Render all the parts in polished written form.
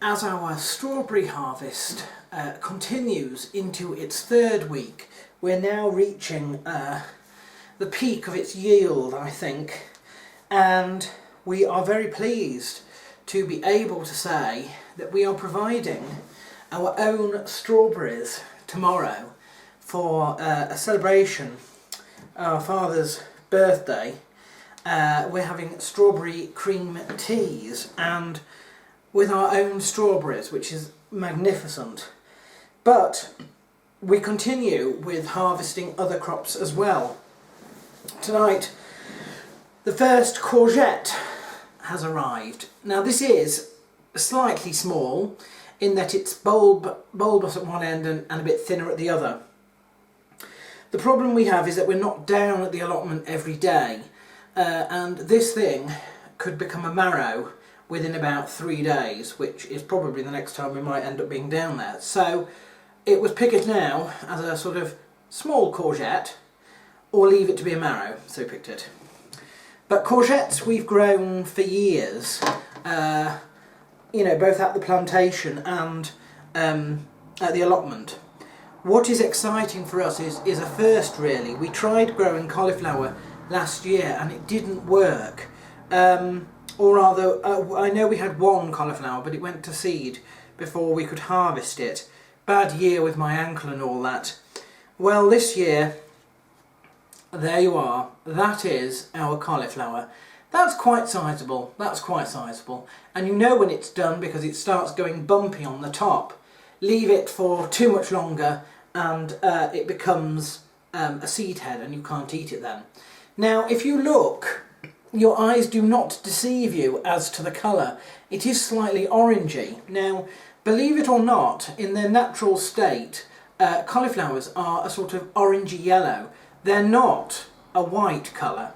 as our strawberry harvest continues into its third week, we're now reaching the peak of its yield, I think, and we are very pleased to be able to say that we are providing our own strawberries tomorrow for a celebration, our father's birthday. We're having strawberry cream teas and with our own strawberries, which is magnificent. But we continue with harvesting other crops as well. Tonight the first courgette has arrived. Now this is slightly small in that it's bulbous at one end and a bit thinner at the other. The problem we have is that we're not down at the allotment every day, and this thing could become a marrow within about 3 days, which is probably the next time we might end up being down there. So it was pick it now as a sort of small courgette or leave it to be a marrow, so picked it. But courgettes we've grown for years, you know, both at the plantation and at the allotment. What is exciting for us is a first, really. We tried growing cauliflower last year and it didn't work. Or rather, I know we had one cauliflower, but it went to seed before we could harvest it. Bad year with my ankle and all that. Well, this year, there you are. That is our cauliflower. That's quite sizable. That's quite sizable. And you know when it's done because it starts going bumpy on the top. Leave it for too much longer and it becomes a seed head and you can't eat it then. Now, if you look, your eyes do not deceive you as to the colour. It is slightly orangey. Now, believe it or not, in their natural state, cauliflowers are a sort of orangey yellow. They're not a white colour.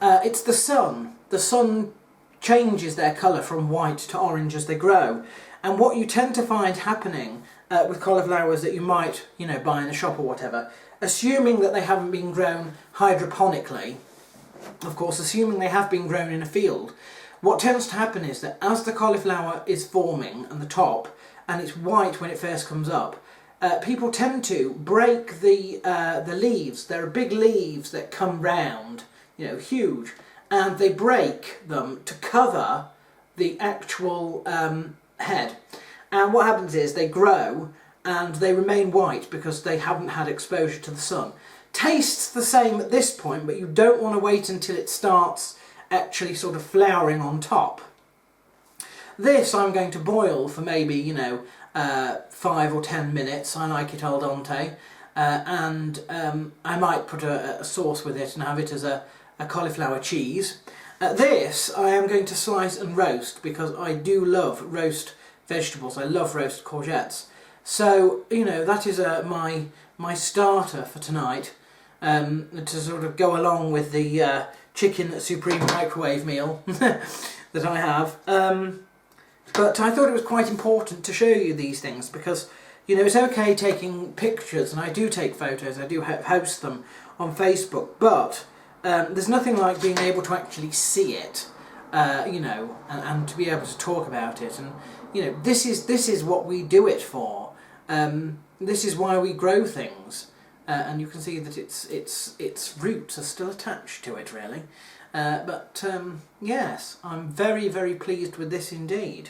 It's the sun. The sun changes their colour from white to orange as they grow. And what you tend to find happening with cauliflowers that you might, you know, buy in a shop or whatever, assuming that they haven't been grown hydroponically, of course, assuming they have been grown in a field, what tends to happen is that as the cauliflower is forming and the top, and it's white when it first comes up, people tend to break the leaves. There are big leaves that come round, you know, huge, and they break them to cover the actual head. And what happens is they grow and they remain white because they haven't had exposure to the sun. Tastes the same at this point, but you don't want to wait until it starts actually sort of flowering on top. This I'm going to boil for maybe, you know, 5 or 10 minutes. I like it al dente, and I might put a sauce with it and have it as a cauliflower cheese. This I am going to slice and roast because I do love roast vegetables. I love roast courgettes. So, you know, that is my starter for tonight, to sort of go along with the chicken supreme microwave meal that I have. But I thought it was quite important to show you these things because, you know, it's okay taking pictures, and I do take photos, I do host them on Facebook, but there's nothing like being able to actually see it, you know, and to be able to talk about it. And, you know, this is what we do it for. This is why we grow things, and you can see that its roots are still attached to it, really. But yes, I'm very, very pleased with this indeed.